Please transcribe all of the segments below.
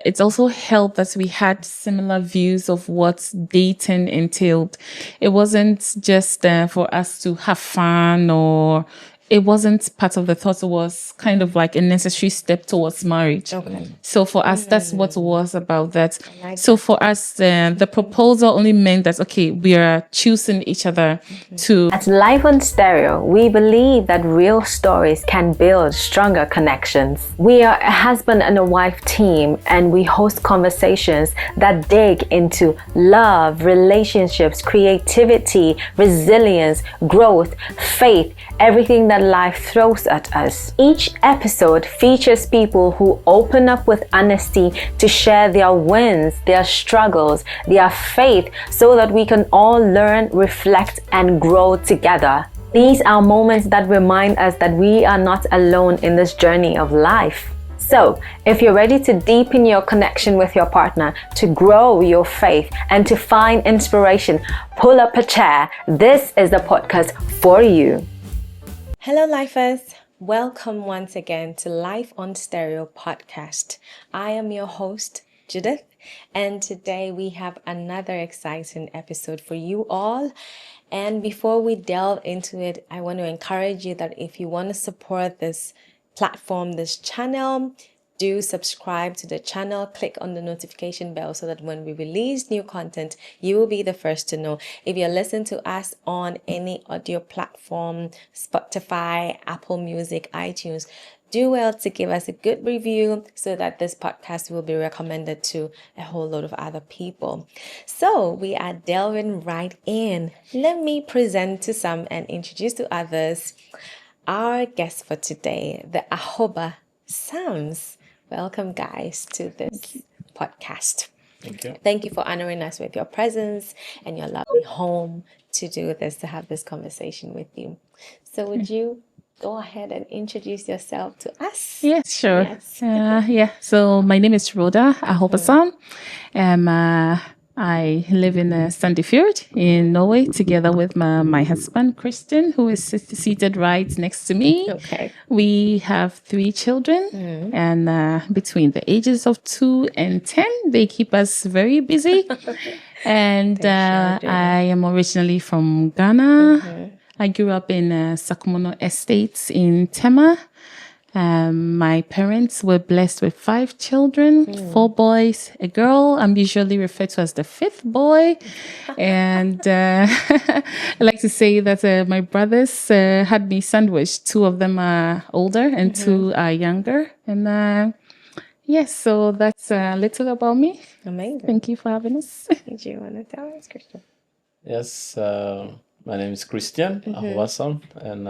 it also helped that we had similar views of what dating entailed. It wasn't just for us to have fun, or it wasn't part of the thought. It was kind of like a necessary step towards marriage. Okay. So for us, that's what it was about that. like So for us, the proposal only meant that, okay, we are choosing each other to. At Life on Stereo, we believe that real stories can build stronger connections. We are a husband and a wife team, and we host conversations that dig into love, relationships, creativity, resilience, growth, faith, everything that life throws at us. Each episode features people who open up with honesty to share their wins, their struggles, their faith, so that we can all learn, reflect, and grow together. These are moments that remind us that we are not alone in this journey of life. So, if you're ready to deepen your connection with your partner, to grow your faith, and to find inspiration, pull up a chair. This is the podcast for you. Hello, lifers. Welcome once again to Life on Stereo podcast. I am your host, Judith, and today we have another exciting episode for you all. And before we delve into it, I want to encourage you that if you want to support this platform, this channel, do subscribe to the channel, click on the notification bell so that when we release new content, you will be the first to know. If you're listening to us on any audio platform, Spotify, Apple Music, iTunes, do well to give us a good review so that this podcast will be recommended to a whole lot of other people. So we are delving right in. Let me present to some and introduce to others our guest for today, the AHOBA-Sams. Welcome, guys, to this podcast. Thank you. Thank you for honoring us with your presence and your lovely home to do this, to have this conversation with you. So would you go ahead and introduce yourself to us? Yes, sure. Yes. So my name is Rhoda Ahoba-Sam. I live in Sandefjord in Norway together with my husband, Christian, who is seated right next to me. Okay. We have 3 children, and between the ages of 2 and 10, they keep us very busy. And I am originally from Ghana. I grew up in Sakumono Estates in Tema. My parents were blessed with 5 children, 4 boys, a girl. I'm usually referred to as the 5th boy. And I like to say that my brothers had me sandwiched. 2 of them are older and 2 are younger. And yes, so that's a little about me. Amazing. Thank you for having us. Did you want to tell us, Christian? Yes, my name is Christian Ahoba-Sam, and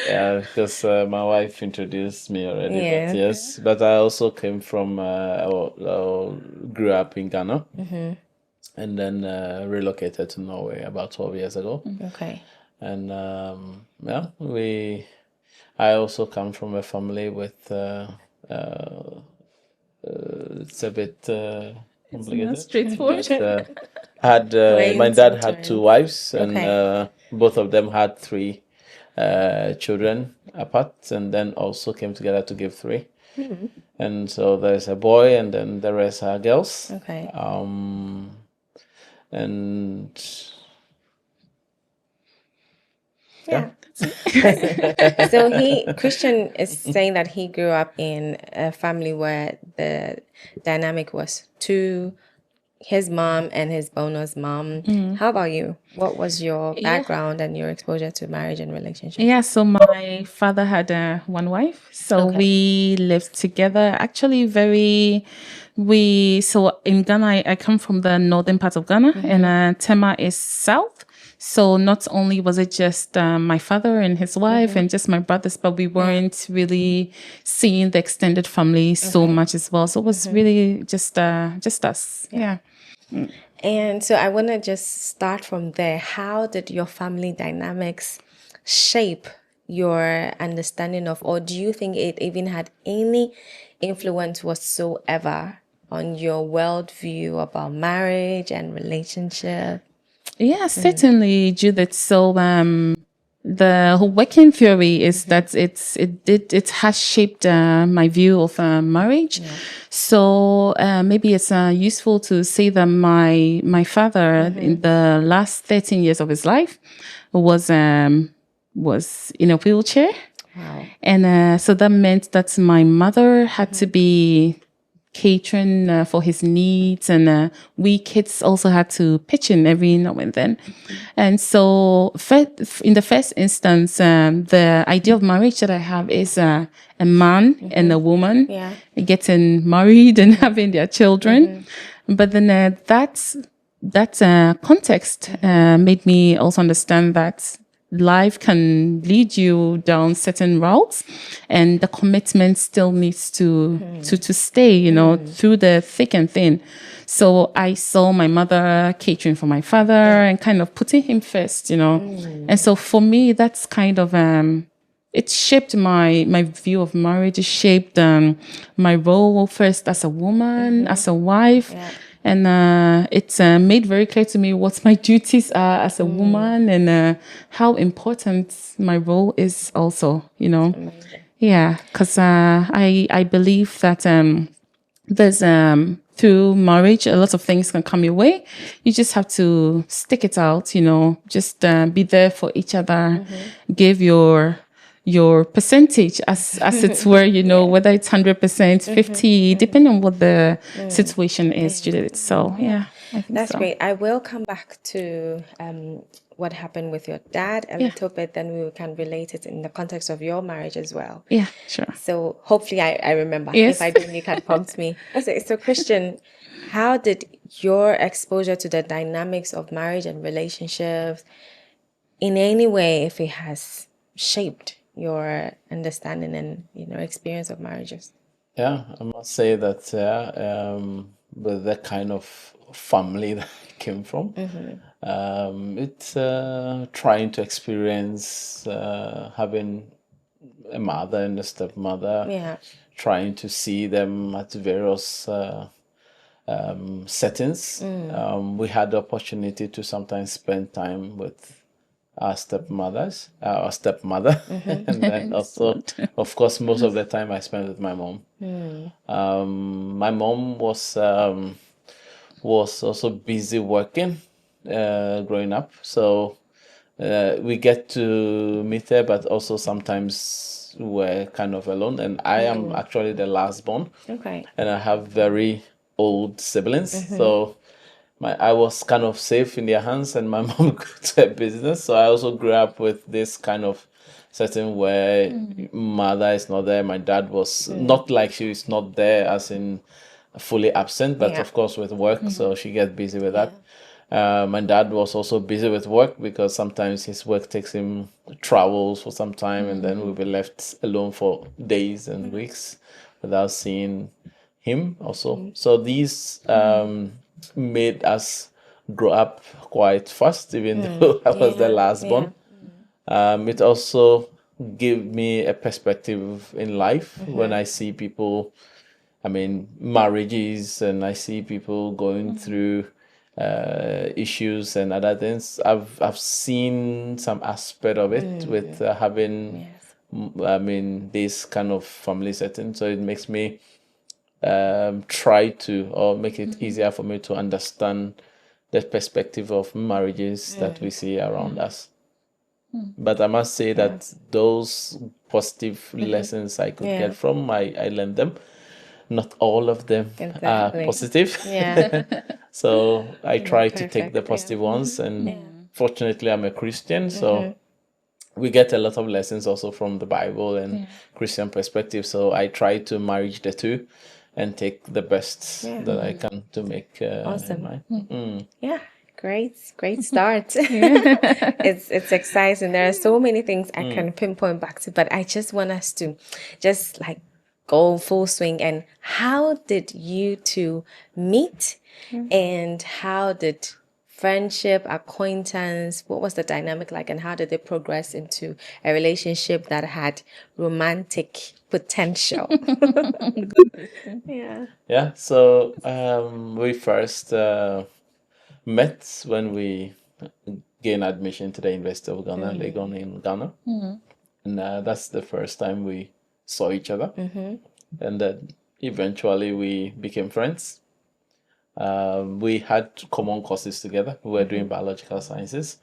yeah, because my wife introduced me already. Yeah. But yes, but I also came from, grew up in Ghana, and then relocated to Norway about 12 years ago. Okay. And I also come from a family with it's a bit complicated. Not straightforward. But, my dad had 2 wives, and Okay. both of them had 3 children apart, and then also came together to give 3. And so there's a boy, and then the rest are girls. Okay. And Yeah. So Christian is saying that he grew up in a family where the dynamic was 2, his mom and his bonus mom. How about you? What was your background and your exposure to marriage and relationships? Yeah, so my father had 1 wife. So we lived together. Actually, so in Ghana, I come from the northern part of Ghana, and Tema is south. So not only was it just my father and his wife and just my brothers, but we weren't really seeing the extended family so much as well. So it was really just us. Yeah. And so I want to just start from there. How did your family dynamics shape your understanding of, or do you think it even had any influence whatsoever on your worldview about marriage and relationship? Yeah, certainly, Judith. So the whole working theory is that it has shaped my view of marriage. So maybe it's useful to say that my father in the last 13 years of his life was in a wheelchair. Wow. And so that meant that my mother had to be catering for his needs, and we kids also had to pitch in every now and then. And so in the first instance, the idea of marriage that I have is a man and a woman getting married and having their children. But then that context made me also understand that life can lead you down certain routes, and the commitment still needs to stay, through the thick and thin. So I saw my mother catering for my father and kind of putting him first, And so for me, that's kind of it shaped my view of marriage. It shaped my role first as a woman, as a wife. And it's made very clear to me what my duties are as a woman, and how important my role is also, Yeah, because I believe that there's through marriage, a lot of things can come your way. You just have to stick it out, just be there for each other, give your percentage as it were, whether it's 100%, 50, depending on what the situation is, Judith. So, yeah, I think that's so. great. I will come back to what happened with your dad a little bit, then we can relate it in the context of your marriage as well. Yeah, sure. So hopefully I remember. Yes. If I don't, you can prompt me. So Christian, how did your exposure to the dynamics of marriage and relationships in any way, if it has shaped your understanding and experience of marriages? Yeah, I must say that with the kind of family that I came from, it's trying to experience having a mother and a stepmother, trying to see them at various settings. We had the opportunity to sometimes spend time with our stepmother, and then also, of course, most of the time I spent with my mom. My mom was also busy working growing up, so we get to meet her, but also sometimes we're kind of alone. And I am actually the last born, and I have very old siblings, so I was kind of safe in their hands, and my mom go to her business. So I also grew up with this kind of setting where mother is not there. My dad was not like she is not there as in fully absent, but of course with work, so she gets busy with that. My dad was also busy with work because sometimes his work takes him travels for some time, and then we'll be left alone for days and weeks without seeing him also. So these made us grow up quite fast, even though I was the last born. It also gave me a perspective in life when I see people, marriages, and I see people going through issues and other things. I've seen some aspect of it with having, this kind of family setting. So it makes me try to, or make it easier for me to understand the perspective of marriages that we see around us. But I must say that those positive lessons I could get from, I learned them. Not all of them are positive. So I try to take the positive ones, and fortunately I'm a Christian, so we get a lot of lessons also from the Bible and Christian perspective. So I try to marry the two and take the best that I can to make awesome. Yeah, great start. It's exciting. There are so many things I can pinpoint back to, but I just want us to just like go full swing. And how did you two meet? And how did friendship, acquaintance, what was the dynamic like, and how did it progress into a relationship that had romantic potential? So we first met when we gain admission to the University of Ghana, Legon in Ghana. And that's the first time we saw each other. And then eventually we became friends. We had common courses together. We were doing biological sciences.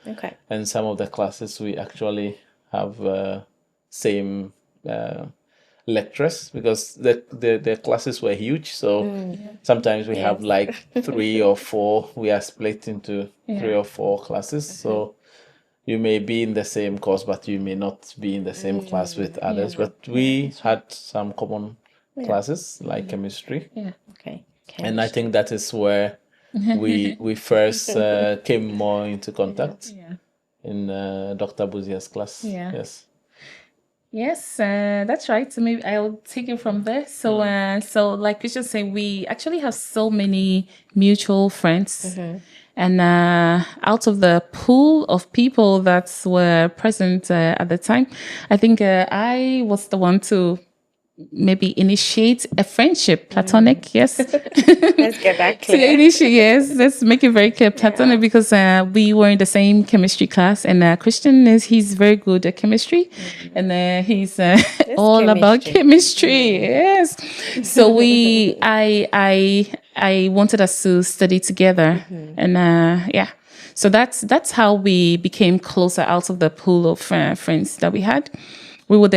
And some of the classes we actually have same lecturers, because the classes were huge. So sometimes we have like 3 or 4. We are split into 3 or 4 classes. So you may be in the same course, but you may not be in the same class with others. But we had some common classes like chemistry. And I think that is where we first came more into contact in Dr. Buzia's class. Yes, that's right. So maybe I'll take it from there. So like Christian said, we actually have so many mutual friends. And out of the pool of people that were present at the time, I think I was the one to maybe initiate a friendship, platonic, yes. Let's get that clear. To initiate, yes, let's make it very clear, platonic, because we were in the same chemistry class, and Christian he's very good at chemistry, and he's all about chemistry, yes. So I wanted us to study together, and so that's how we became closer out of the pool of friends that we had. We would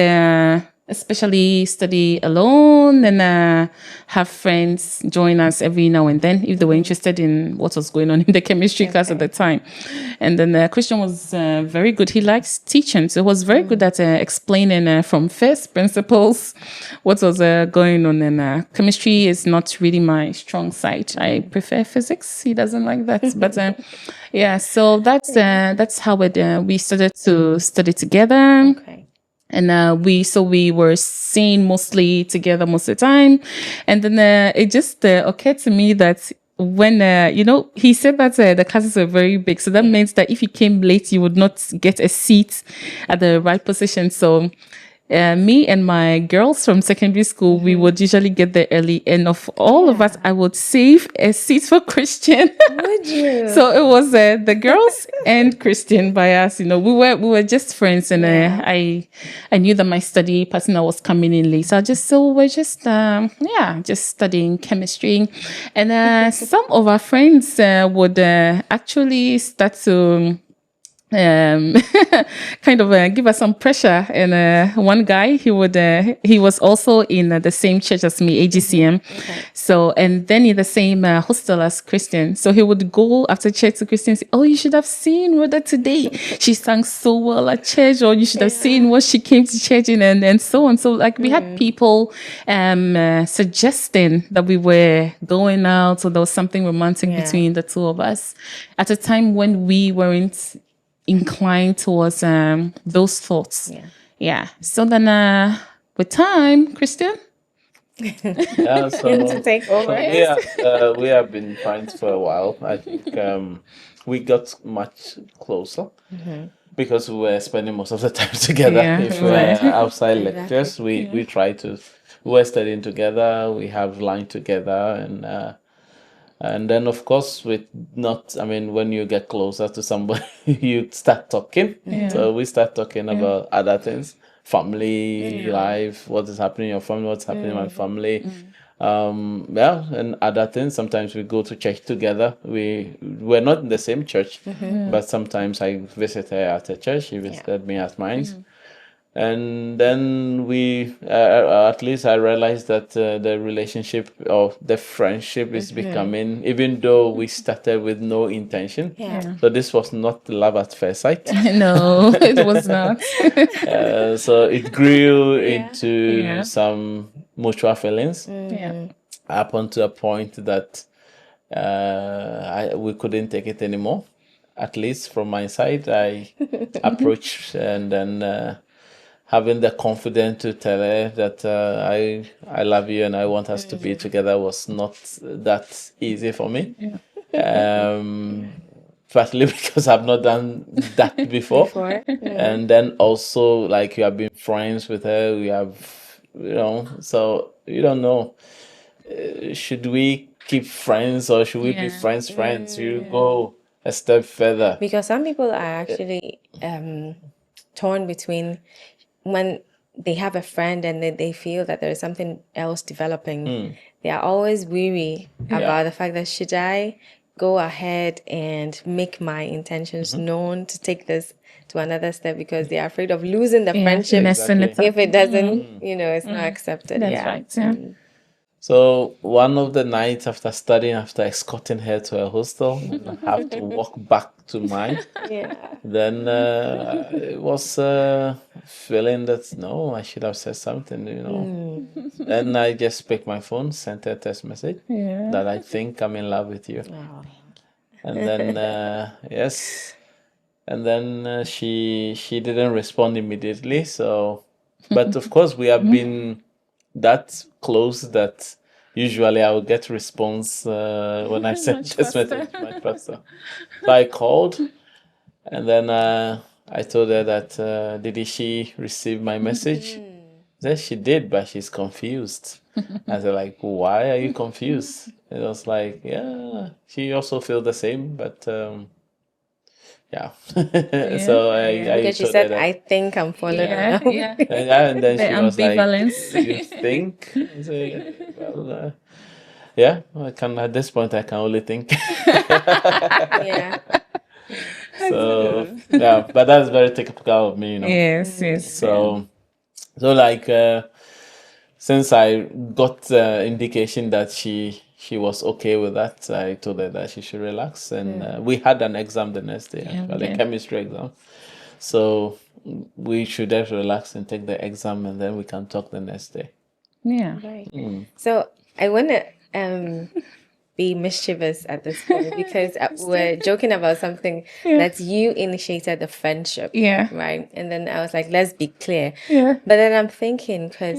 especially study alone and have friends join us every now and then if they were interested in what was going on in the chemistry class at the time. And then Christian was very good. He likes teaching, so he was very good at explaining from first principles what was going on. And chemistry is not really my strong side. I prefer physics. He doesn't like that. But so that's how we started to study together. And we were seen mostly together most of the time. And then it just occurred to me that when, he said that the classes were very big. So that means that if you came late, you would not get a seat at the right position. So me and my girls from secondary school, we would usually get there early. And of all of us, I would save a seat for Christian. Would you? So it was the girls and Christian by us. We were just friends, and I knew that my study partner was coming in late. So we're just studying chemistry, and some of our friends would actually start to kind of give us some pressure. And one guy, he was also in the same church as me, AGCM. So, and then in the same hostel as Christian. So he would go after church to Christian and say, "Oh, you should have seen Roda today. She sang so well at church," or "You should have seen what she came to church in," and so on. So like we had people suggesting that we were going out, or there was something romantic between the two of us at a time when we weren't inclined towards those thoughts. So then with time, Christian, to take over. We have been friends for a while. I think we got much closer because we were spending most of the time together. If we were outside lectures, we were studying together, we have lunch together, and then, of course, when you get closer to somebody, you start talking. So we start talking about other things, family, life, what is happening in your family, what's happening in my family. And other things. Sometimes we go to church together. We're not in the same church, but sometimes I visit her at her church. She visited me at mine. And then at least I realized that the relationship or the friendship is becoming, even though we started with no intention. So this was not love at first sight. No, it was not. So it grew into some mutual feelings up until a point that we couldn't take it anymore. At least from my side, I approached and then having the confidence to tell her that I love you and I want us to be together was not that easy for me. Partly because I've not done that before. And then also, like, you have been friends with her, we have, so you don't know. Should we keep friends or should we be friends? You go a step further. Because some people are actually torn between when they have a friend and they feel that there is something else developing. They are always weary about the fact that should I go ahead and make my intentions known to take this to another step, because they are afraid of losing the friendship Exactly. if it doesn't, it's not accepted. That's right. Yeah. So one of the nights after studying, after escorting her to a hostel, and I have to walk back to mine. Then it was feeling that no, I should have said something, Then I just picked my phone, sent her a text message that I think I'm in love with you. And then yes, and then she didn't respond immediately. So, but of course we have been that close that usually I will get response when I send this message to my pastor. So I called, and then I told her that did she receive my message? Then she did, but she's confused. I said, like, why are you confused? It was like, yeah, she also feels the same, but yeah. So I Because she told said, her that, I think I'm falling in love. and then The she was like, ambivalence. you think? I say, well, yeah, at this point I can only think. Yeah. So yeah, but that's very typical of me, Yes, yes. So like since I got indication that she was okay with that, I told her that she should relax, and we had an exam the next day, actually, a chemistry exam. So we should just relax and take the exam, and then we can talk the next day. Yeah. Right. So I want to be mischievous at this point, because we're joking about something that you initiated the friendship. Yeah. Right. And then I was like, let's be clear. Yeah. But then I'm thinking, because,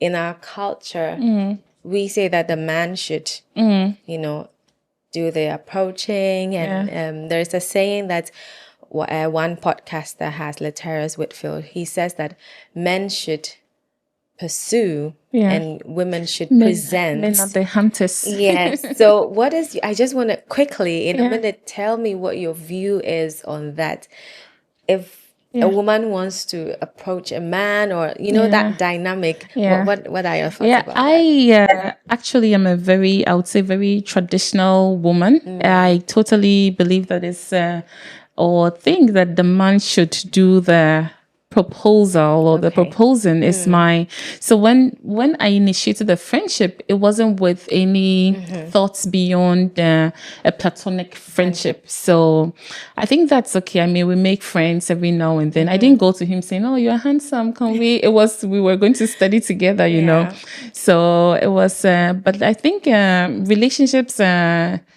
in our culture, we say that the man should, do the approaching. And there's a saying that one podcaster has, Lateris Whitfield, he says that men should pursue and women should present. Men are the hunters. Yes. So what is, I just want to quickly, in a minute, tell me what your view is on that. If a woman wants to approach a man, or, that dynamic, what are your thoughts about that? I actually am I would say, very traditional woman. I totally believe that it's, or think that the man should do the proposal or the proposing is so when I initiated the friendship, it wasn't with any thoughts beyond a platonic friendship. So I think that's okay. I mean, we make friends every now and then. I didn't go to him saying, oh, you're handsome, can we? It was, we were going to study together, you know. So it was, but I think relationships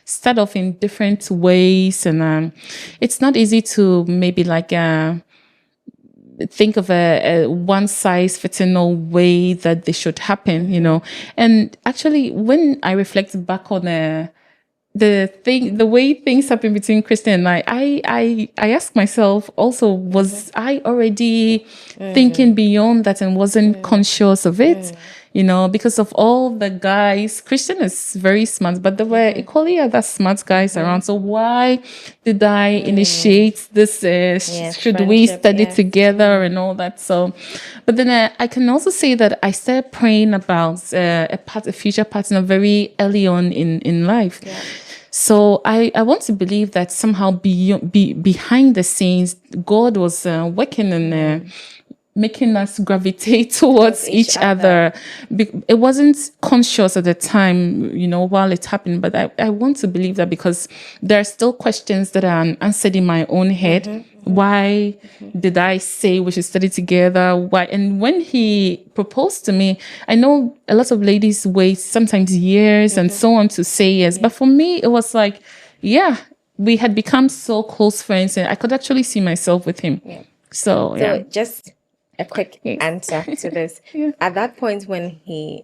start off in different ways, and it's not easy to maybe like think of a one size fits all way that they should happen, you know. And actually, when I reflect back on the way things happen between Christian and I ask myself also, was I already thinking beyond that and wasn't conscious of it? You know, because of all the guys, Christian is very smart, but there were equally other smart guys around. So why did I initiate this? Should we study together and all that? So, but then I can also say that I started praying about a future partner very early on in life. So I want to believe that somehow behind the scenes, God was working and making us gravitate towards each other. It wasn't conscious at the time, you know, while it happened, but I want to believe that, because there are still questions that are unanswered in my own head. Why did I say we should study together? Why? And when he proposed to me, I know a lot of ladies wait sometimes years and so on to say yes. But for me, it was like, we had become so close friends, and I could actually see myself with him. So just a quick answer to this. At that point when he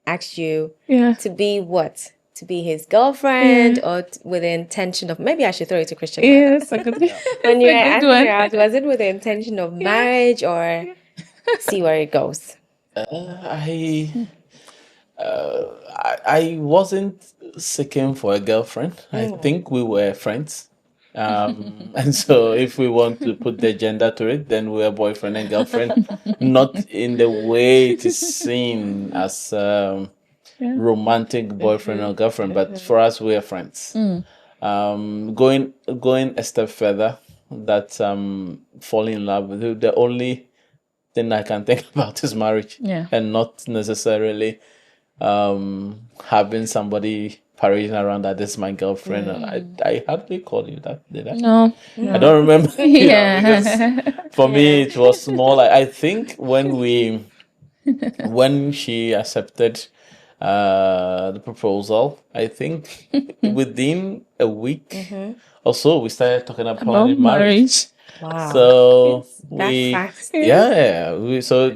asked you to be what? To be his girlfriend, or with the intention of, maybe I should throw it to Christian. Yes, I could. When you were asking her out, was it with the intention of marriage, or see where it goes? I wasn't seeking for a girlfriend. I think we were friends. And so if we want to put the gender to it, then we're boyfriend and girlfriend, not in the way it is seen as romantic boyfriend or girlfriend, but for us, we are friends. Going a step further, that falling in love with you, the only thing I can think about is marriage, and not necessarily having somebody parading around that this is my girlfriend. I hardly call you that, did I? No. I don't remember. Because for me it was more like, I think when she accepted the proposal, I think within a week or so we started talking about planning marriage. Wow. So That fast. so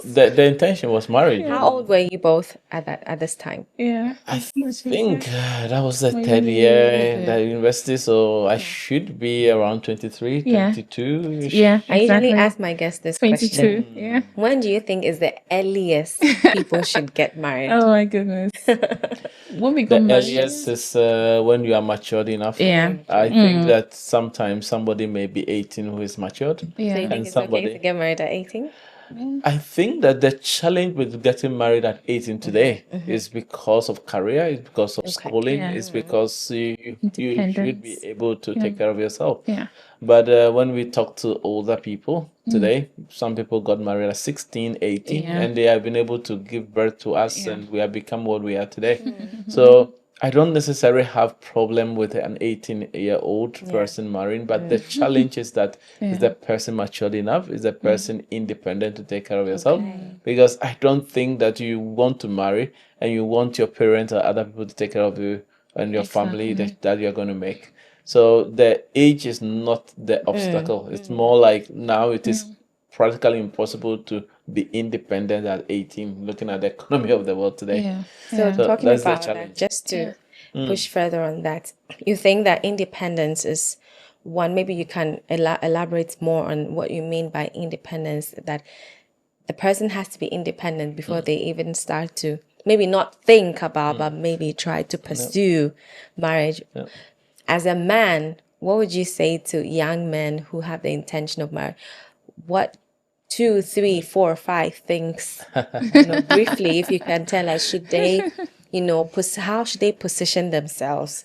the intention was marriage. How old were you both at this time? I think that was the third year at university, so I should be around 23, 22. I usually ask my guests this 22. question. When do you think is the earliest people should get married? Oh my goodness. When we got The married. earliest is when you are matured enough. I think that sometimes somebody may be 18 who is matured. So you think And it's okay to get married at 18? I think that the challenge with getting married at 18 today is because of career, it's because of schooling, it's because you should be able to take care of yourself. But when we talk to older people today, some people got married at 16, 18, and they have been able to give birth to us, and we have become what we are today. So I don't necessarily have problem with an 18-year-old person marrying, but the challenge is that is the person matured enough? Is the person independent to take care of yourself? Because I don't think that you want to marry and you want your parents or other people to take care of you and your family that you're going to make. So the age is not the obstacle. It's more like now it is practically impossible to be independent at 18, looking at the economy of the world today. So talking that's the about challenge. that, just to push further on that, you think that independence is one, maybe you can elaborate more on what you mean by independence, that the person has to be independent before they even start to maybe not think about, but maybe try to pursue marriage. As a man, what would you say to young men who have the intention of marriage? What 2, 3, 4, 5 things, briefly, if you can tell us, should they, how should they position themselves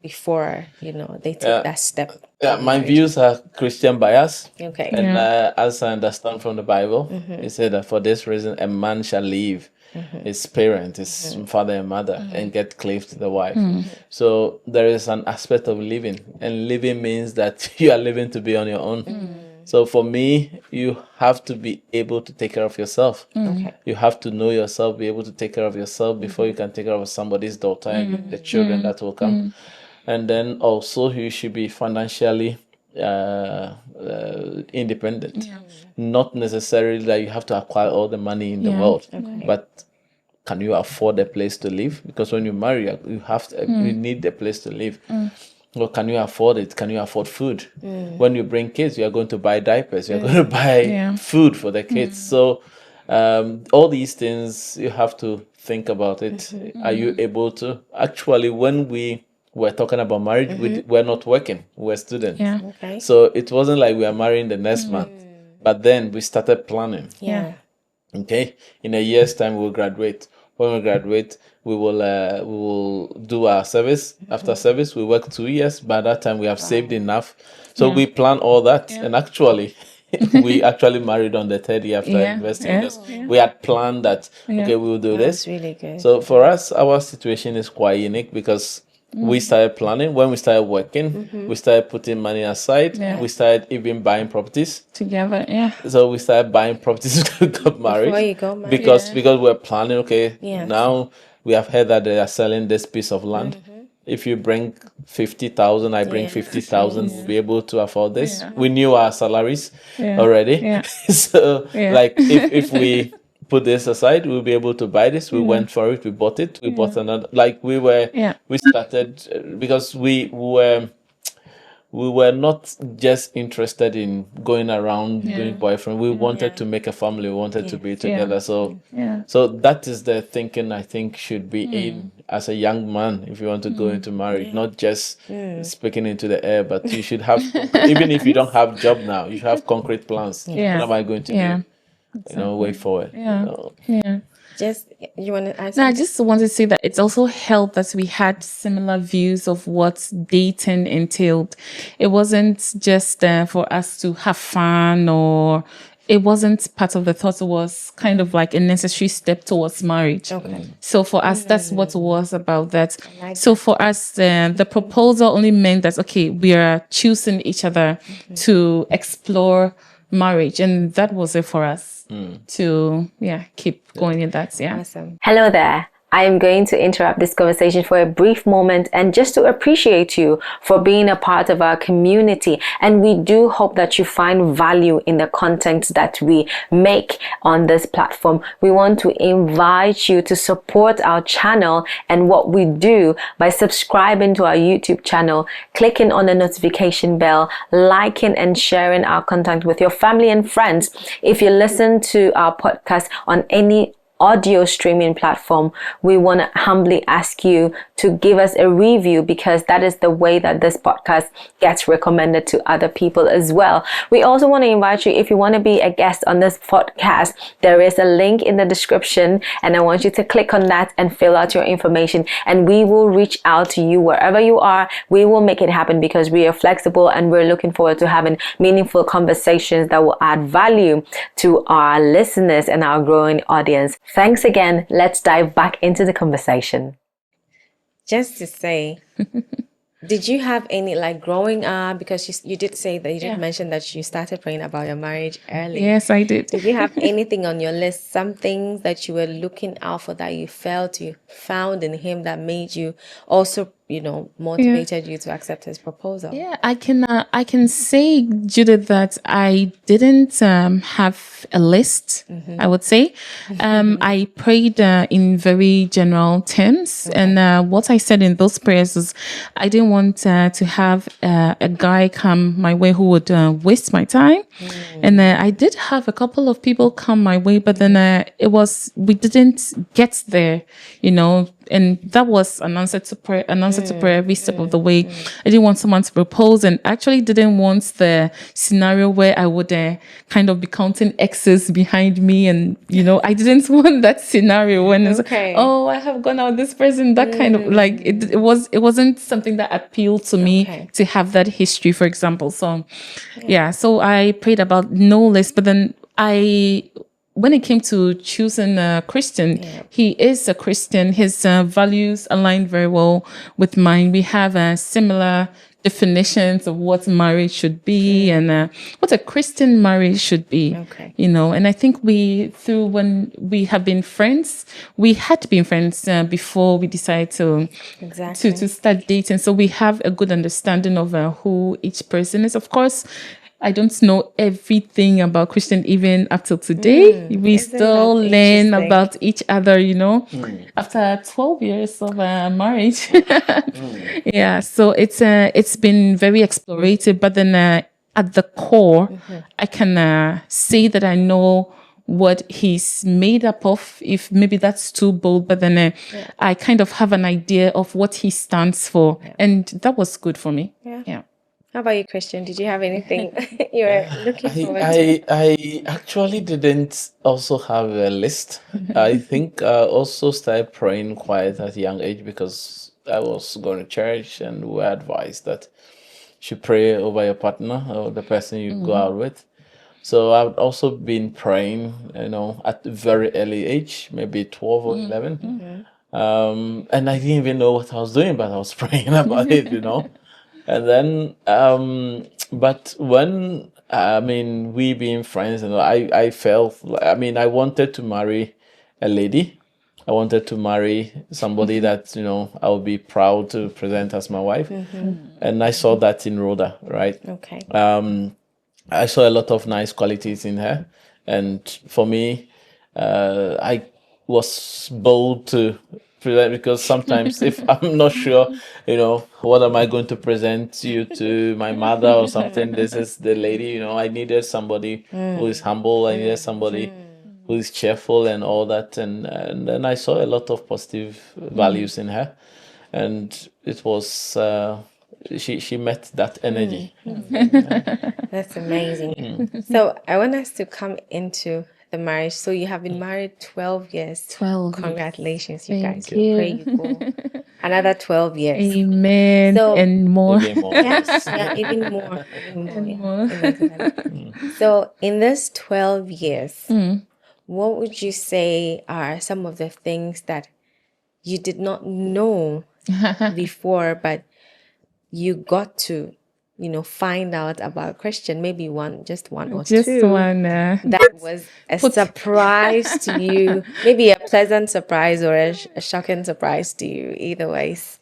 before, they take that step? My views are Christian bias. Okay. And as I understand from the Bible, it said that for this reason, a man shall leave his parent, his father and mother, and get cleaved to the wife. So there is an aspect of living, and living means that you are living to be on your own. So for me, you have to be able to take care of yourself. You have to know yourself, be able to take care of yourself before you can take care of somebody's daughter and the children that will come. And then also you should be financially independent. Not necessarily that you have to acquire all the money in the world, but can you afford a place to live? Because when you marry, you have to, you need a place to live. Well, can you afford it? Can you afford food? When you bring kids, you are going to buy diapers. You are going to buy food for the kids. So all these things, you have to think about it. Are you able to? Actually, when we were talking about marriage, we were not working. We were students. So it wasn't like we were marrying the next month. But then we started planning. Okay, in a year's time, we'll graduate. When we graduate, we will do our service. After service, we work 2 years. By that time, we have saved enough. So we plan all that. And actually, we actually married on the third year after investing. Because we had planned that, okay, we will do this. That's really good. So for us, our situation is quite unique because we started planning. When we started working, we started putting money aside. We started even buying properties Together, So we started buying properties when we got married. Before you got married. Because we're planning, okay, now we have heard that they are selling this piece of land. If you bring 50,000, I bring 50,000, we'll be able to afford this. We knew our salaries already. So like if we put this aside, we'll be able to buy this. We went for it, we bought it, we bought another. Like we started because we we were not just interested in going around doing boyfriend. We wanted to make a family. We wanted to be together. So that is the thinking I think should be in as a young man if you want to go into marriage, not just speaking into the air, but you should have, even if you don't have job now, you should have concrete plans. What am I going to do? Way forward. Just, you want to add No, I something? just want to say that it's also helped that we had similar views of what dating entailed. It wasn't just for us to have fun, or it wasn't part of the thought. It was kind of like a necessary step towards marriage. Okay. So for us, that's what it was about that. So for us, the proposal only meant that, okay, we are choosing each other to explore marriage. And that was it for us to, keep going in that. Yeah. Awesome. Hello there. I am going to interrupt this conversation for a brief moment and just to appreciate you for being a part of our community. And we do hope that you find value in the content that we make on this platform. We want to invite you to support our channel and what we do by subscribing to our YouTube channel, clicking on the notification bell, liking and sharing our content with your family and friends. If you listen to our podcast on any audio streaming platform, we want to humbly ask you to give us a review, because that is the way that this podcast gets recommended to other people as well. We also want to invite you, if you want to be a guest on this podcast, there is a link in the description, and I want you to click on that and fill out your information, and we will reach out to you wherever you are. We will make it happen, because we are flexible and we're looking forward to having meaningful conversations that will add value to our listeners and our growing audience. Thanks again. Let's dive back into the conversation. Just to say, did you have any, like, growing up, because you did say that you did mention that you started praying about your marriage early. Yes, I did. Did you have anything on your list, some things that you were looking out for that you felt you found in him that made you also, motivated you to accept his proposal? Yeah, I can say, Judith, that I didn't have a list, I would say. I prayed in very general terms. And what I said in those prayers is I didn't want to have a guy come my way who would waste my time. And I did have a couple of people come my way, but then we didn't get there, and that was an answer to prayer every step of the way. I didn't want someone to propose, and actually didn't want the scenario where I would kind of be counting X's behind me, and I didn't want that scenario when it's I have gone out with this person, that kind of, like, it wasn't something that appealed to me to have that history, for example. So so I prayed about no list, but then when it came to choosing a Christian, he is a Christian. His values align very well with mine. We have similar definitions of what marriage should be and what a Christian marriage should be. And I think when we have been friends, we had been friends before we decided to start dating. So we have a good understanding of who each person is. Of course, I don't know everything about Christian even up till today. We still learn about each other, after 12 years of marriage. So it's been very explorative, but then at the core, I can say that I know what he's made up of, if maybe that's too bold, but then I kind of have an idea of what he stands for. And that was good for me. How about you, Christian? Did you have anything you were looking forward to? I actually didn't also have a list. I think I also started praying quite at a young age, because I was going to church and we were advised that you should pray over your partner or the person you go out with. So I've also been praying, at a very early age, maybe 12 or 11. And I didn't even know what I was doing, but I was praying about it, And then, but when, we being friends, I felt, I wanted to marry a lady. I wanted to marry somebody that, I would be proud to present as my wife. And I saw that in Roda, right? I saw a lot of nice qualities in her. And for me, I was bold to present, because sometimes if I'm not sure, what am I going to present you to my mother or something? This is the lady, I needed somebody who is humble. I needed somebody who is cheerful and all that. And then I saw a lot of positive values in her. And it was, she met that energy. That's amazing. So I want us to come into the marriage. So you have been married 12 years. 12. Congratulations, you Thank guys. you. We pray you go another 12 years. Amen. So- and more. Maybe more. Yes, yeah, even more. Even more. Amen. So in this 12 years, what would you say are some of the things that you did not know before, but you got to, find out about Christian? Maybe just one or Just two one. that was a surprise to you, maybe a pleasant surprise or a shocking surprise to you. Either ways.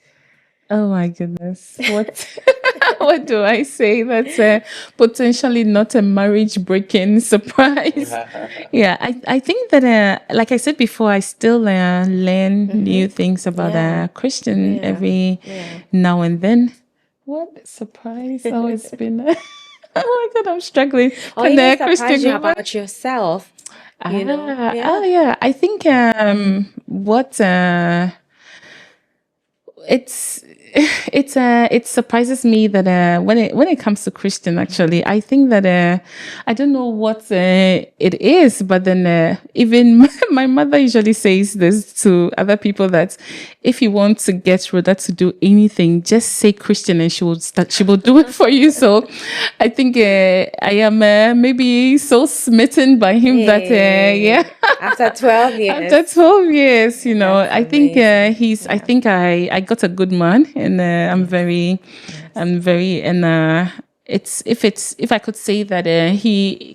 Oh my goodness. What what do I say? That's potentially not a marriage breaking surprise. Yeah, I think that like I said before, I still learn new things about Christian every now and then. What a surprise. Oh, it's been oh my God, I'm struggling. Or Can even the surprise Christian you go back? about yourself. You know? Yeah. Oh yeah, I think what it surprises me that when it comes to Christian, actually, I think that I don't know what it is, but then even my mother usually says this to other people, that if you want to get Rhoda to do anything, just say Christian and she will do it for you. So I think I am maybe so smitten by him that After 12 years. after 12 years, That's I think amazing. I think I got a good man, and I'm very, and if I could say that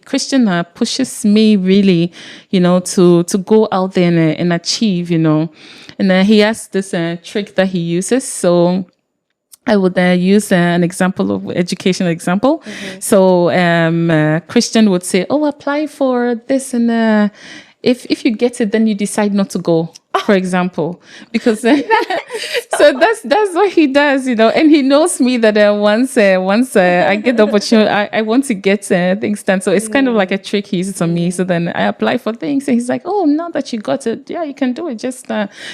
Christian pushes me really, to go out there and achieve, and he has this trick that he uses. So I would use an example of educational example. So Christian would say, "Oh, apply for this, and if you get it, then you decide not to go." For example, because so that's what he does, and he knows me that once I get the opportunity, I want to get things done. So it's kind of like a trick he uses on me. So then I apply for things, and he's like, "Oh, now that you got it, yeah, you can do it." Just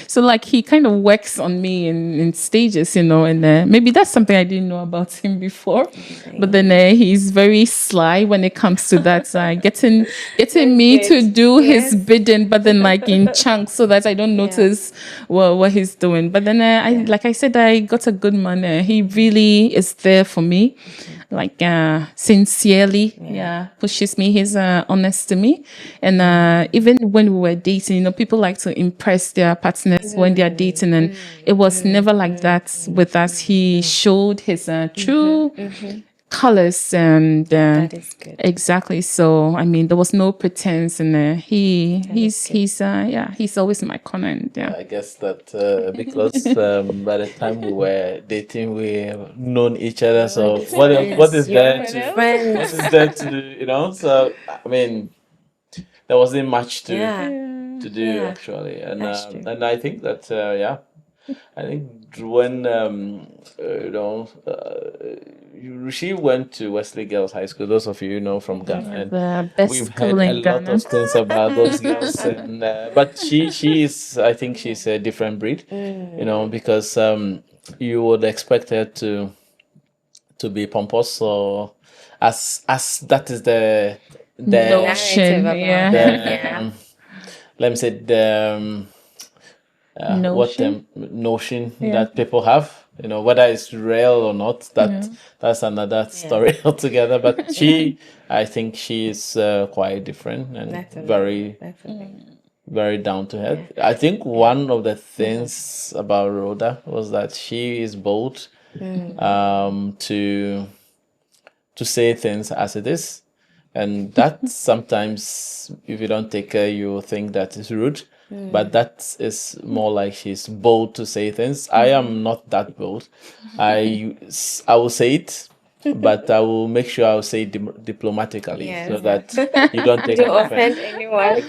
so like he kind of works on me in stages, and maybe that's something I didn't know about him before. But then he's very sly when it comes to that, getting me to do his bidding, but then like in chunks, so that I don't notice what he's doing. But then like I said, I got a good man. He really is there for me, like sincerely, pushes me. He's honest to me, and even when we were dating, people like to impress their partners when they are dating, and it was never like that with us. He showed his true colors, and That is good. exactly. So I mean, there was no pretense, and he's always in my corner, and I guess that because by the time we were dating, we known each other. So what is there to Friends. what is there to So I mean, there wasn't much to do actually, and That's true. and I think that I think when she went to Wesley Girls High School. Those of you know from Ghana, and the best we've heard school a in lot Ghana. of things about those girls, and but she is, I think she's a different breed, because you would expect her to be pompous, or as that is the Notion, Narrative yeah. the let me say the what the Notion? notion that people have, whether it's real or not, that's another story altogether. But I think she is quite different and That's amazing. very, That's amazing. very down to earth. I think one of the things about Roda was that she is bold to say things as it is, and that sometimes, if you don't take care, you think that is rude. But that is more like she's bold to say things. I am not that bold. I will say it but I will make sure I'll say it diplomatically Yes. so that you don't take it Don't offense. offend anyone.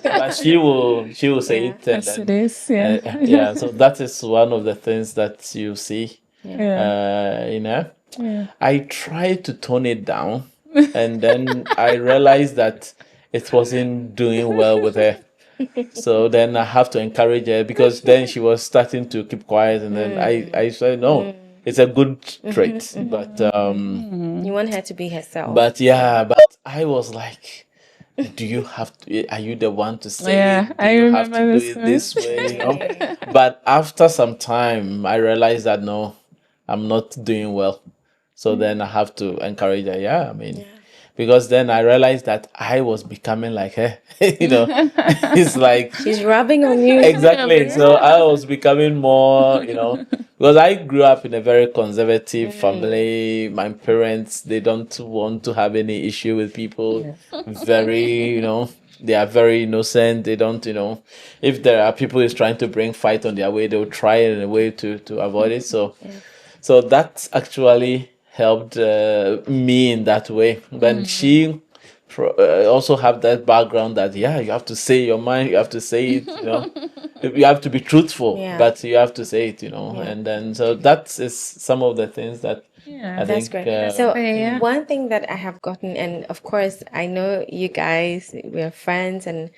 But she will say it. And Yes, then, it is. Yeah. yeah. So that is one of the things that you see. Yeah. You know, Yeah. I tried to tone it down, and then I realized that it wasn't doing well with her. So then I have to encourage her because then she was starting to keep quiet, and then I said no, it's a good trait, but You want her to be herself. but I was like, do you have to? Are you the one to say Yeah, it? Do I you have remember to this do it one. this way? You know? But after some time, I realized that no, I'm not doing well. So then I have to encourage her. Yeah, I mean, because then I realized that I was becoming like her. You know, it's like She's rubbing on you. exactly. So I was becoming more, you know, because I grew up in a very conservative family. My parents, they don't want to have any issue with people. Very, you know, they are very innocent. They don't, you know, if there are people who's trying to bring fight on their way, they'll try in a way to avoid it. So that actually helped me in that way. But she also have that background that you have to say your mind, you have to say it, you know, you have to be truthful, but you have to say it, you know, and then so that is some of the things that I That's think. great. So yeah. one thing that I have gotten, and of course I know you guys, we're friends, and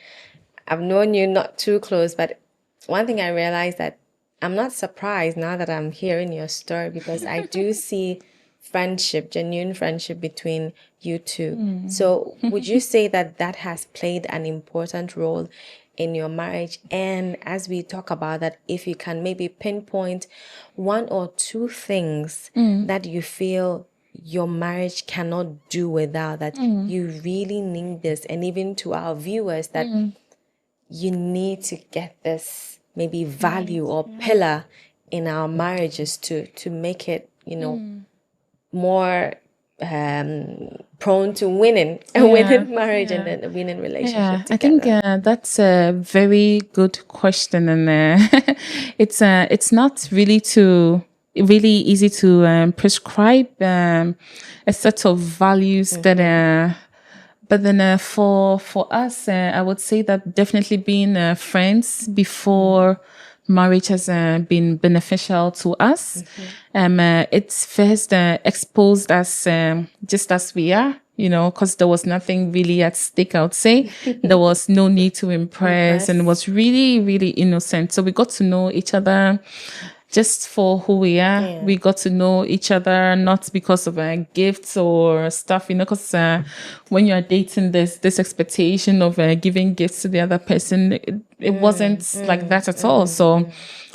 I've known you not too close, but one thing I realized that I'm not surprised now that I'm hearing your story because I do see friendship, genuine friendship between you two. So would you say that that has played an important role in your marriage? And as we talk about that, if you can maybe pinpoint one or two things that you feel your marriage cannot do without, that you really need this, and even to our viewers that you need to get this maybe value or pillar in our marriages to make it, you know, more prone to winning a winning marriage and a winning relationship Yeah, together. I think that's a very good question, and it's not really easy to prescribe a set of values that. But then for us, I would say that definitely being friends before marriage has been beneficial to us. It's first exposed us just as we are, you know, because there was nothing really at stake, I would say. There was no need to impress, and it was really, really innocent. So we got to know each other just for who we are. Yeah. We got to know each other, not because of gifts or stuff, you know, because when you're dating, there's this expectation of giving gifts to the other person. It wasn't like that at all. So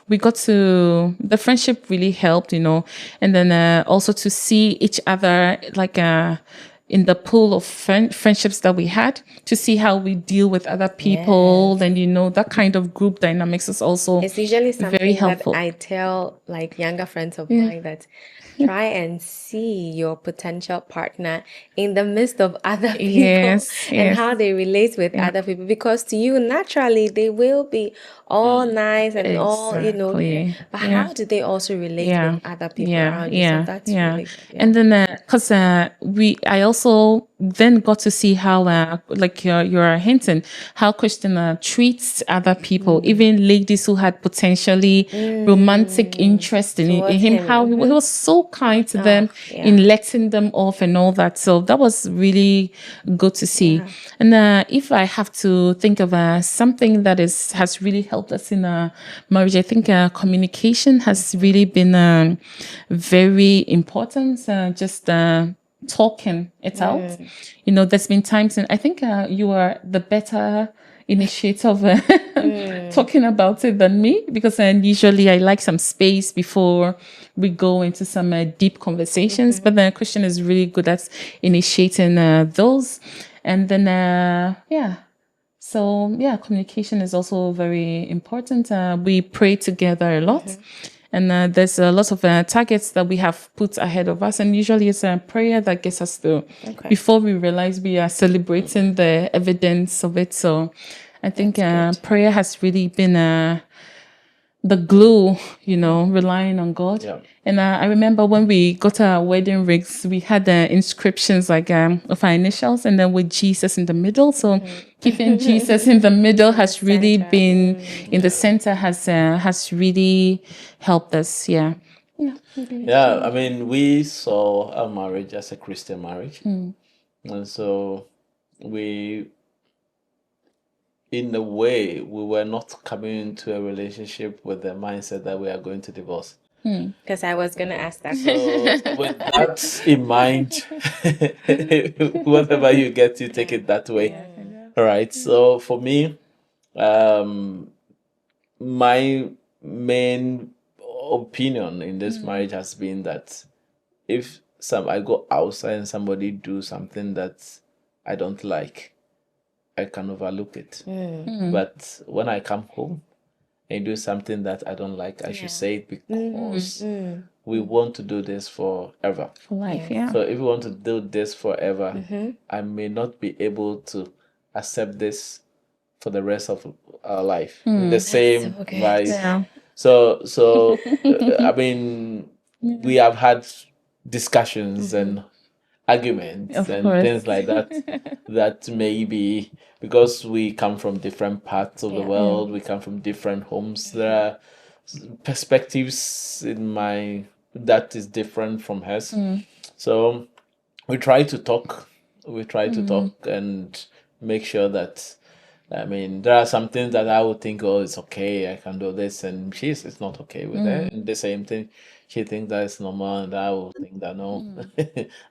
we got to, the friendship really helped, you know, and then also to see each other like in the pool of friendships that we had, to see how we deal with other people. Then, you know, that kind of group dynamics is also It's usually something very helpful. that I tell like younger friends of mine, that try and see your potential partner in the midst of other people and how they relate with other people, because to you naturally they will be all nice and all, you know, but how do they also relate with other people around you? So that's really good. And then because I also then got to see how like you're hinting how Christian treats other people, even ladies who had potentially romantic interest in him, how he was so kind to them in letting them off and all that. So that was really good to see. And if I have to think of something that has really helped us in marriage, I think communication has really been very important. Just talking it out. You know, there's been times, and I think you are the better initiator of talking about it than me, because usually I like some space before we go into some deep conversations. But then Christian is really good at initiating those. And then, so communication is also very important. We pray together a lot. And there's a lot of targets that we have put ahead of us. And usually it's a prayer that gets us through before we realize we are celebrating the evidence of it. So I think prayer has really been the glue, relying on God. Yeah. And I remember when we got our wedding rings, we had the inscriptions like of our initials, and then with Jesus in the middle. So keeping Jesus in the middle has really been in the center, has really helped us. Yeah. Yeah, I mean, we saw our marriage as a Christian marriage. And so we, in a way, we were not coming into a relationship with the mindset that we are going to divorce. Because I was going to ask that. So with that in mind, whatever you get, you take it that way. All right. So for me, my main opinion in this marriage has been that if I go outside and somebody do something that I don't like, I can overlook it. But when I come home and do something that I don't like, I should say it, because we want to do this forever. For life, yeah. So if we want to do this forever, I may not be able to accept this for the rest of our life. The same vibe. Yeah. So I mean, we have had discussions and arguments Of and course. things like that. That maybe because we come from different parts of the world, we come from different homes. There are perspectives in that is different from hers. So we try to talk. And make sure that, I mean, there are some things that I would think, oh, it's okay, I can do this, and it's not okay with her. And the same thing, she thinks that it's normal, and I will think that no,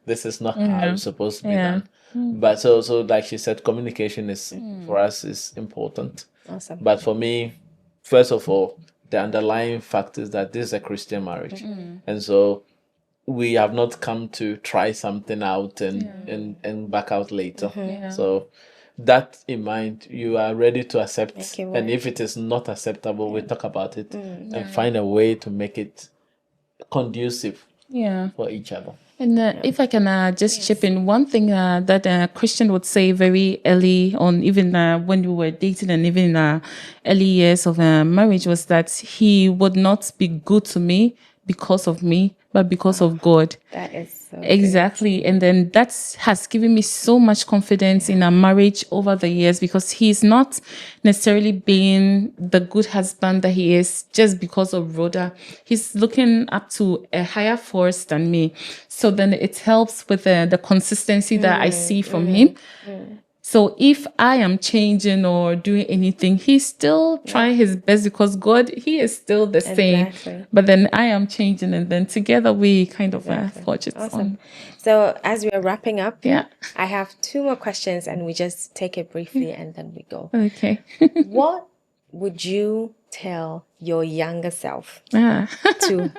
this is not how it's supposed to be done. But so like she said, communication is for us is important. Awesome. But for me, first of all, the underlying fact is that this is a Christian marriage, and so we have not come to try something out and back out later. So that in mind, you are ready to accept, and if it is not acceptable, we talk about it and find a way to make it conducive for each other. And if I can just chip in, one thing that Christian would say very early on, even when we were dating and even in early years of marriage, was that he would not be good to me because of me, but because of God. That is so Exactly. And then that has given me so much confidence in our marriage over the years, because he's not necessarily being the good husband that he is just because of Roda. He's looking up to a higher force than me. So then it helps with the consistency that I see from him. So if I am changing or doing anything, he's still trying his best, because God, he is still the same. But then I am changing, and then together we kind of forge it on. So as we are wrapping up, Yeah. I have 2 more questions, and we just take it briefly and then we go. Okay. What would you tell your younger self Ah. to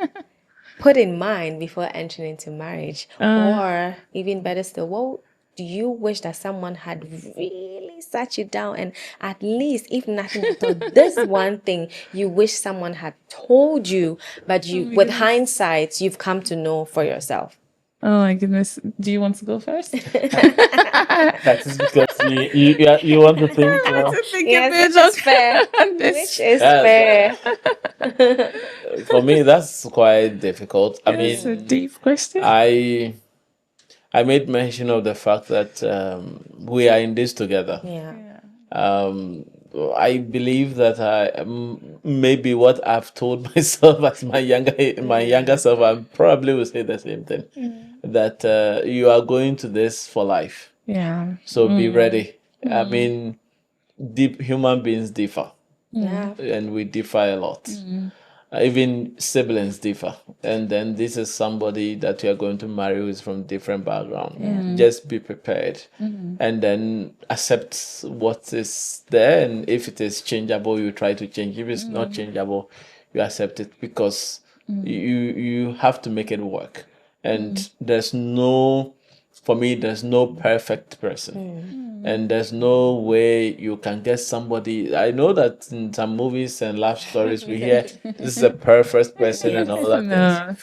put in mind before entering into marriage? Or even better still, what do you wish that someone had really sat you down and at least, if nothing at all, this one thing you wish someone had told you, but with hindsight, you've come to know for yourself? Oh my goodness. Do you want to go first? That is because you want to think, you know. Yes, which is fair. Which is fair. For me, that's quite difficult. I mean, It's a deep question. I made mention of the fact that we are in this together. I believe that maybe what I've told myself as my younger self, I probably will say the same thing. That you are going to this for life. Yeah. So be ready. I mean, human beings differ. And we differ a lot. Even siblings differ, and then this is somebody that you are going to marry who is from different background. Just be prepared, and then accept what is there, and if it is changeable, you try to change. If it's not changeable, you accept it, because you have to make it work. And there's no perfect person. And there's no way you can get somebody. I know that in some movies and love stories we hear this is a perfect person and all that.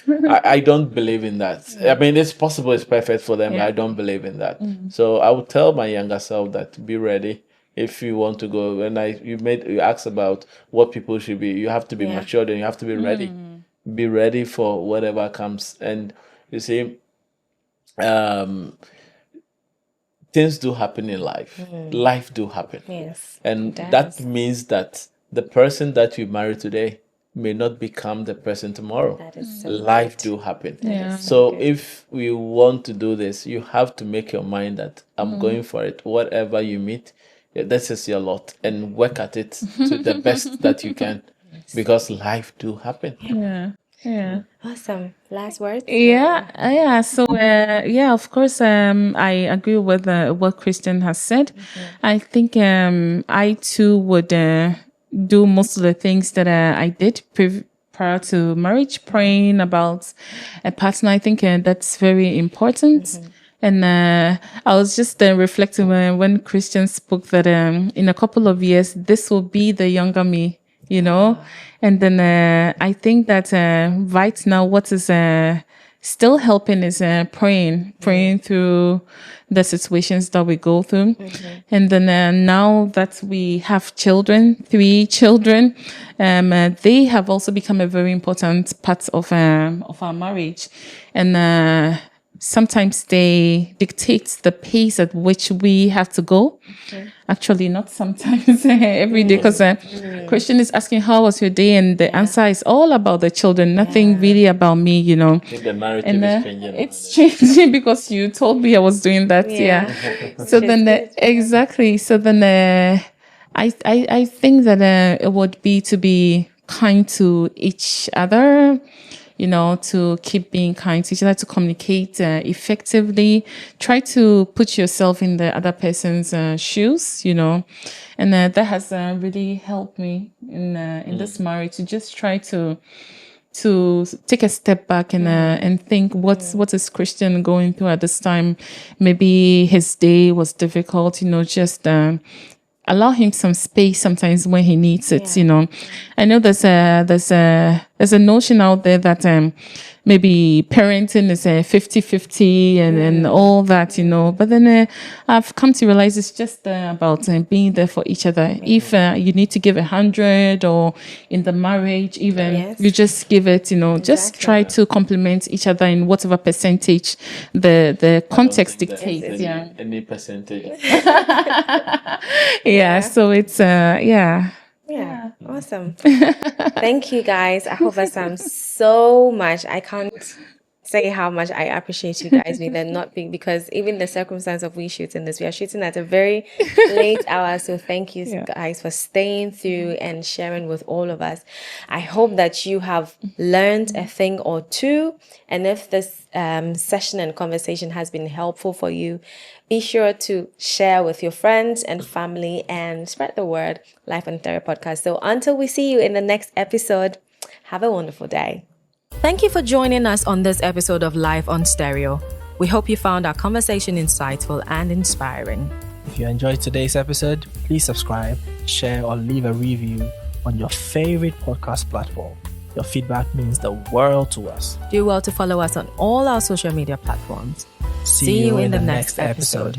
I don't believe in that. I mean, it's possible it's perfect for them, but I don't believe in that. So I would tell my younger self that be ready, if you want to go. When you asked about what people should be, you have to be matured and you have to be ready. Be ready for whatever comes. And you see, things do happen in life. Life do happen. Yes. And that means that the person that you marry today may not become the person tomorrow. That is so Life do happen. Yeah. So if we want to do this, you have to make your mind that I'm going for it. Whatever you meet, this is your lot, and work at it to the best that you can, because life do happen. Yeah. Awesome. Last words? Yeah. So, of course, I agree with what Christian has said. I think I too would do most of the things that I did prior to marriage, praying about a partner. I think that's very important. And I was just reflecting when Christian spoke that in a couple of years, this will be the younger me, And then I think that right now, what is still helping is praying through the situations that we go through. And then now that we have children, 3 children, they have also become a very important part of our marriage. And sometimes they dictate the pace at which we have to go. Actually, not sometimes, every day, because Christian is asking, how was your day? And the answer is all about the children, nothing really about me, I think the narrative is changing. It's changing because you told me I was doing that. So then, exactly. So then, I think that it would be to be kind to each other, to keep being kind to each other, to communicate effectively, try to put yourself in the other person's shoes, and that has really helped me in this marriage, to just try to take a step back and think what is Christian going through at this time. Maybe his day was difficult, just allow him some space sometimes when he needs it. I know there's a notion out there that maybe parenting is 50-50 and all that, but then I've come to realize it's just about being there for each other. If you need to give 100, or in the marriage even, you just give it, just try to complement each other in whatever percentage the context dictates. Any percentage. So it's awesome. Thank you guys. AHOBAS-Sam so much. I can't say how much I appreciate you guys. They're not big, because even the circumstance of we shooting this, we are shooting at a very late hour. So thank you guys for staying through and sharing with all of us. I hope that you have learned a thing or two. And if this session and conversation has been helpful for you, be sure to share with your friends and family and spread the word. Life on Stereo podcast. So until we see you in the next episode, have a wonderful day. Thank you for joining us on this episode of Life on Stereo. We hope you found our conversation insightful and inspiring. If you enjoyed today's episode, please subscribe, share, or leave a review on your favorite podcast platform. Your feedback means the world to us. Do well to follow us on all our social media platforms. See you in the next episode.